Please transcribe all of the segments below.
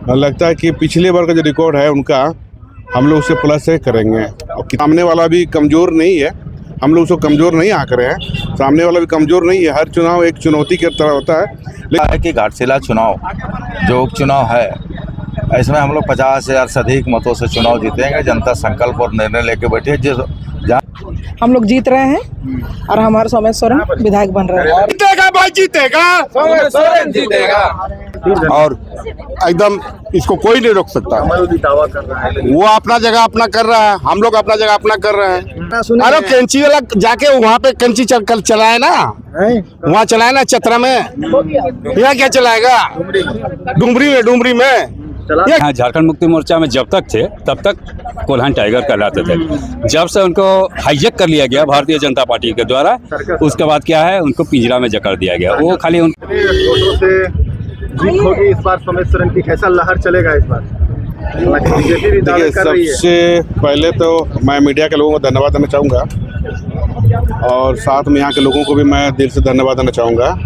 लगता है कि पिछले बार का जो रिकॉर्ड है उनका हम लोग उससे प्लस से करेंगे। और सामने वाला भी कमज़ोर नहीं है, हम लोग उसको कमज़ोर नहीं आंक रहे हैं। सामने वाला भी कमज़ोर नहीं है। हर चुनाव एक चुनौती की तरह होता है। लेकिन कि घाटशिला चुनाव जो उपचुनाव है, इसमें हम लोग 50,000 से अधिक मतों से चुनाव जीतेंगे। जनता संकल्प और निर्णय लेके बैठी है। जिस हम लोग जीत रहे हैं और हमारे सोमेश सोरेन विधायक बन रहे हैं। जीतेगा भाई, जीतेगा, सोमेश सोरेन जीतेगा और एकदम इसको कोई नहीं रोक सकता। दावा कर रहा है, वो अपना जगह अपना कर रहा है, हम लोग अपना जगह अपना कर रहे हैं। अरे कैंची वाला जाके वहाँ पे कैंची कल चलाए ना, वहाँ चलाए ना चतरा में। यहाँ क्या चलाएगा? डुमरी में यहाँ झारखंड मुक्ति मोर्चा में जब तक थे तब तक कोल्हान टाइगर कहलाते थे। जब से उनको हाईजैक कर लिया गया भारतीय जनता पार्टी के द्वारा, उसके बाद क्या है, उनको पिंजरा में जकड़ दिया गया। वो खाली वोटों से जीत होगी इस बार सोमेश सोरेन की। कैसा लहर चलेगा इस बार? बीजेपी भी दावे कर रही है। सबसे पहले तो मैं मीडिया के लोगों को धन्यवाद देना चाहूँगा और साथ में यहाँ के लोगों को भी मैं दिल से धन्यवाद देना चाहूँगा।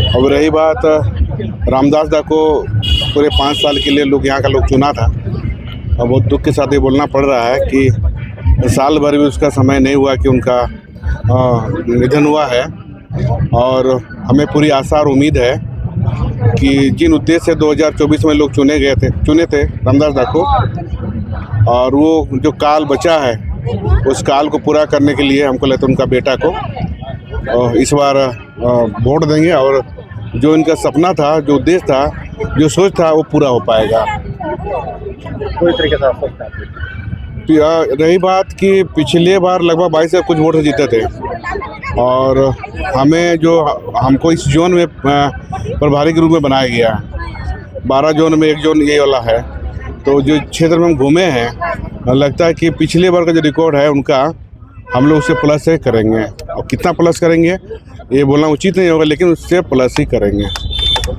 और रही बात रामदास दा को पूरे 5 साल के लिए यहाँ का लोग चुना था, और बहुत दुख के साथ ये बोलना पड़ रहा है कि साल भर भी उसका समय नहीं हुआ कि उनका निधन हुआ है। और हमें पूरी आशा और उम्मीद है कि जिन उद्देश्य से 2024 में लोग चुने थे रामदास दा को, और वो जो काल बचा है उस काल को पूरा करने के लिए हमको लगता है उनका बेटा को इस बार वोट देंगे। और जो इनका सपना था, जो उद्देश्य था, जो सोच था, वो पूरा हो पाएगा। कोई तरीके से रही बात कि पिछले बार लगभग 22 से कुछ वोट से जीते थे, और हमको इस जोन में प्रभारी के रूप में बनाया गया। 12 जोन में एक जोन ये वाला है। तो जो क्षेत्र में हम घूमे हैं, लगता है कि पिछले बार का जो रिकॉर्ड है उनका हम लोग उससे प्लस से करेंगे। और कितना प्लस करेंगे ये बोलना उचित नहीं होगा, लेकिन उससे प्लस ही करेंगे।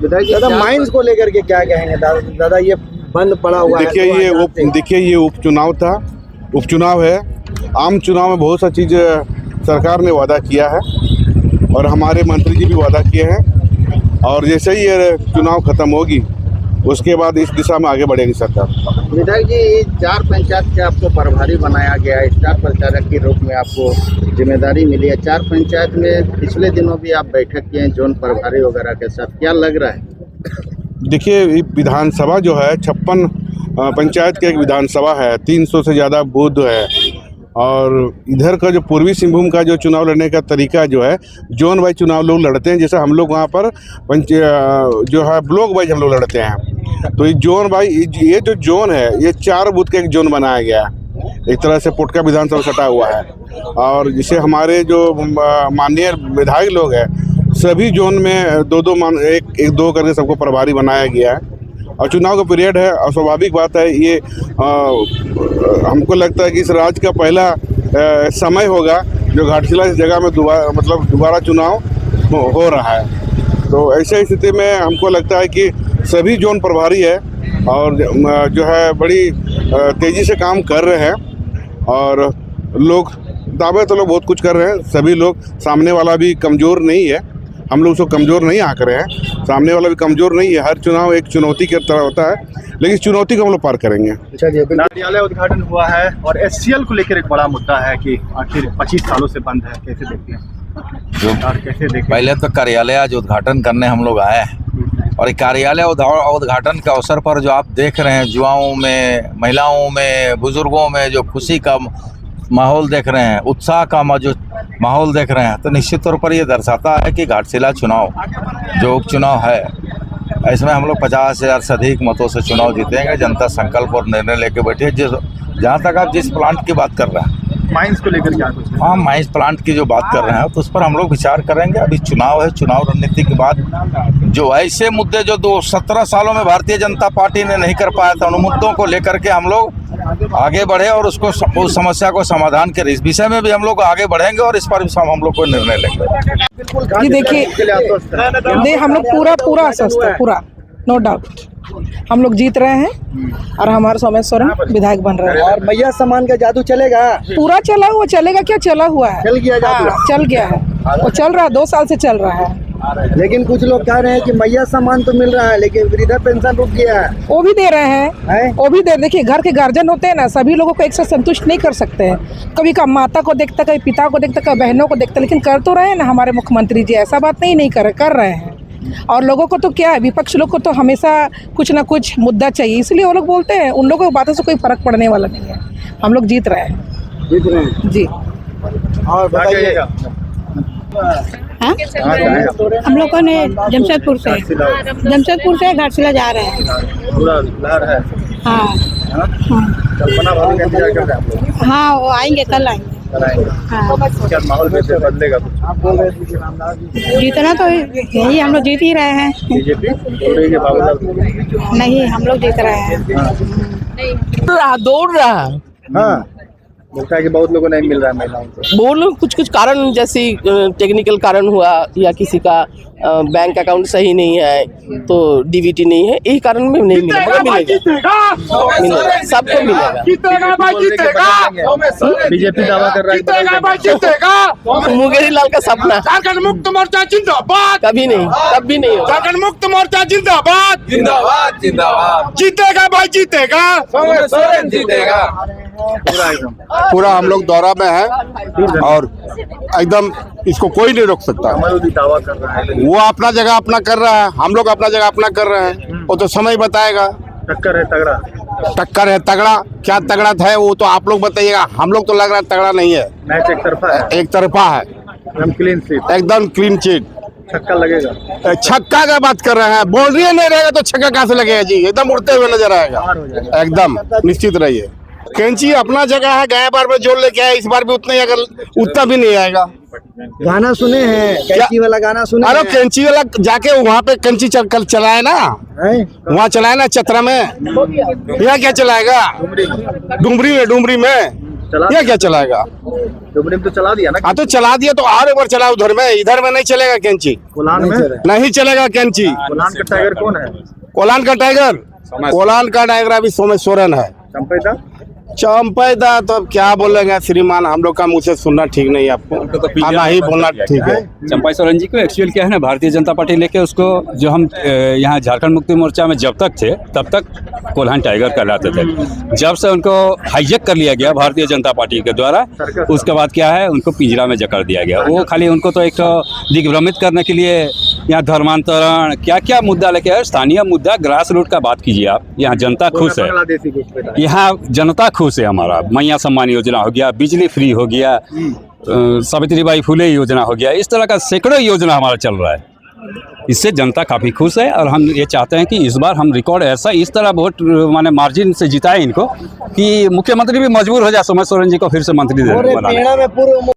दादा माइंस को लेकर के क्या कहेंगे दादा? ये बंद पड़ा हुआ है। देखिए ये उपचुनाव है। आम चुनाव में बहुत सा चीज़ सरकार ने वादा किया है और हमारे मंत्री जी भी वादा किए हैं। और जैसे ही ये चुनाव खत्म होगी उसके बाद इस दिशा में आगे बढ़ेगी सरकार। विधायक जी, 4 पंचायत के आपको प्रभारी बनाया गया है, स्टार प्रचारक के रूप में आपको जिम्मेदारी मिली है। 4 पंचायत में पिछले दिनों भी आप बैठक किए हैं जोन प्रभारी वगैरह के साथ, क्या लग रहा है? देखिए, विधानसभा जो है 56 पंचायत की एक विधानसभा है, 300 से ज़्यादा बूथ है। और इधर का जो पूर्वी सिंहभूम का जो चुनाव लड़ने का तरीका जो है, जोन वाइज चुनाव लोग लड़ते हैं। जैसे हम लोग वहाँ पर जो है ब्लॉक वाइज हम लोग लड़ते हैं। तो ये जोन वाइज, ये जो जोन है, ये 4 बूथ का एक जोन बनाया गया है। एक तरह से पोटका विधानसभा सटा हुआ है। और जैसे हमारे जो माननीय विधायक लोग हैं, सभी जोन में एक दो करके सबको प्रभारी बनाया गया है। और चुनाव का पीरियड है और स्वाभाविक बात है ये हमको लगता है कि इस राज्य का पहला समय होगा जो घाटशिला इस जगह में दोबारा चुनाव हो रहा है। तो ऐसे स्थिति में हमको लगता है कि सभी जोन प्रभारी है और जो है बड़ी तेज़ी से काम कर रहे हैं। और लोग दावे तो लोग बहुत कुछ कर रहे हैं। सभी लोग, सामने वाला भी कमज़ोर नहीं है, हम लोग उसको कमज़ोर नहीं आंक रहे हैं। सामने वाला भी कमज़ोर नहीं है। हर चुनाव एक चुनौती की तरह होता है, लेकिन इस चुनौती को हम लोग पार करेंगे। कार्यालय उद्घाटन हुआ है और एचसीएल को लेकर एक बड़ा मुद्दा है कि आखिर 25 सालों से बंद है। कैसे देखते हैं? पहले तो कार्यालय आज उद्घाटन करने हम लोग आए हैं, और कार्यालय उद्घाटन के अवसर पर जो आप देख रहे हैं, युवाओं में, महिलाओं में, बुजुर्गों में जो खुशी का माहौल देख रहे हैं, उत्साह का जो माहौल देख रहे हैं, तो निश्चित तौर पर ये दर्शाता है कि घाटशिला चुनाव जो उपचुनाव है, इसमें हम लोग 50,000 से अधिक मतों से चुनाव जीतेंगे। जनता संकल्प और निर्णय लेके बैठी है। जहाँ तक आप जिस प्लांट की बात कर रहे हैं, माइंस को लेकर क्या कुछ? हाँ, माइंस प्लांट की जो बात कर रहे हैं तो उस पर हम लोग विचार करेंगे। अभी चुनाव है, चुनाव रणनीति के बाद जो ऐसे मुद्दे जो 17 सालों में भारतीय जनता पार्टी ने नहीं कर पाया था, उन मुद्दों को लेकर के हम लोग आगे बढ़े और उस समस्या को समाधान करें। इस विषय में भी हम लोग आगे बढ़ेंगे और इस पर भी हम लोग को निर्णय लेंगे। जी देखिए, हम लोग पूरा आश्वस्त है, पूरा नो डाउट हम लोग जीत रहे हैं और हमारे सोमेश सोरेन विधायक बन रहे हैं। और मैया सम्मान का जादू चलेगा? पूरा चला हुआ, चलेगा क्या, चला हुआ है, चल गया जादू? चल गया है, वो चल रहा है, 2 साल से चल रहा है। लेकिन कुछ लोग कह रहे हैं कि मैया सम्मान तो मिल रहा है लेकिन वृद्धा पेंशन रुक गया है। वो भी दे रहे हैं, हैं? वो भी दे। देखिए घर के गार्जियन होते हैं ना, सभी लोगों को एक साथ संतुष्ट नहीं कर सकते हैं। कभी का माता को देखता, कभी पिता को देखता, कभी बहनों को देखता, लेकिन कर तो रहे हैं ना हमारे मुख्यमंत्री जी। ऐसा बात नहीं कर रहे हैं। और लोगों को तो क्या है, विपक्ष लोग को तो हमेशा कुछ ना कुछ मुद्दा चाहिए, इसलिए वो लोग बोलते हैं। उन लोगों की बातों से कोई फर्क पड़ने वाला नहीं है। हम लोग जीत रहे हैं। जीत रहे हैं जी। और बताइएगा। हाँ? हम लोगों ने जमशेदपुर से घाटशिला जा रहे हैं। पूरा लहर है। हाँ कल्पना भाभी का इंतजार कर रहे हैं आप लोग? हाँ, वो आएंगे, कल आएंगे। हाँ, क्या माहौल में से बदलेगा कुछ? जीतना तो यही, हम लोग जीत ही रहे हैं। बीजेपी हो रही है बाबूलाल? नहीं, हम लोग जीत रहे हैं। दौड़ रहा है। हाँ, लगता है कि बहुत लोगों नहीं मिल रहा है महिलाओं को। बोलो कुछ कारण, जैसे टेक्निकल कारण हुआ या किसी का बैंक अकाउंट सही नहीं है तो डीबीटी नहीं है, यही कारण में नहीं मिलेगा। मिलेगा, सबको मिलेगा। बीजेपी दावा कर रहा है मुंगेरी लाल का सपना झारखंड मुक्त मोर्चा जिंदाबाद, कभी नहीं, कभी नहीं होगा। झारखंड मुक्त मोर्चा जिंदाबाद, जिंदाबाद जिंदाबाद, जीतेगा भाई जीतेगा, सोरेन जीतेगा। पूरा हम लोग दौरा में है और एकदम इसको कोई नहीं रोक सकता। दावा कर रहा है, वो अपना जगह अपना कर रहा है, हम लोग अपना जगह अपना कर रहे हैं। वो तो समय बताएगा। टक्कर है तगड़ा। टक्कर है तगड़ा, क्या तगड़ा है वो तो आप लोग बताइएगा। हम लोग तो लग रहा है तगड़ा नहीं है, मैच एक तरफा है, एक तरफा है, एकदम क्लीन स्वीप, एकदम क्लीन चिट। छक्का लगेगा। छक्का का बात कर रहे हैं, बाउंड्री नहीं रहेगा तो छक्का कहाँ से लगेगा जी? एकदम उड़ते हुए नजर आएगा, एकदम निश्चित रहिए। कैंची अपना जगह है, गए बार में जोड़ लेके आया, इस बार भी उतना ही, अगर उतना भी नहीं आएगा। गाना सुने हैं, कैंची वाला गाना सुने अरे हैं? कैंची वाला जाके वहाँ पे कैंची कल चलाए ना, हैं? वहाँ चलाए ना चतरा में। यहाँ क्या चलाएगा? डुमरी में यहाँ क्या चलाएगा? डुमरी में तो चला दिया ना। हाँ तो चला दिया तो और एक बार चला उधर में, इधर में नहीं चलेगा कैंची, कोलान में नहीं चलेगा कैंची। कोलान का टाइगर कौन है? कोलान का टाइगर अभी सोमेश सोरेन है। चंपैदा तो अब क्या बोलेंगे श्रीमान, हम लोग का मुँह से सुनना ठीक नहीं है, आपको आना ही बोलना ठीक है। चंपा सोरेन जी को एक्चुअल क्या है ना, भारतीय जनता पार्टी लेके उसको, जो हम यहाँ झारखंड मुक्ति मोर्चा में जब तक थे तब तक कोल्हान टाइगर कहलाते थे। जब से उनको हाईजैक कर लिया गया भारतीय जनता पार्टी के द्वारा, उसके बाद क्या है, उनको पिंजरा में जकड़ दिया गया। वो खाली उनको तो एक दिग्भ्रमित करने के लिए यहाँ धर्मांतरण क्या क्या मुद्दा लेके आए। स्थानीय मुद्दा, ग्रास रूट का बात कीजिए आप। यहाँ जनता खुश है, यहाँ जनता खुश है। हमारा मैया सम्मान योजना हो गया, बिजली फ्री हो गया, सावित्रीबाई फुले योजना हो गया, इस तरह का सैकड़ों योजना हमारा चल रहा है। इससे जनता काफ़ी खुश है और हम ये चाहते हैं कि इस बार हम रिकॉर्ड ऐसा इस तरह वोट माने मार्जिन से जिताएं इनको कि मुख्यमंत्री भी मजबूर हो जाए सोमेश सोरेन जी को फिर से मंत्री बनाने।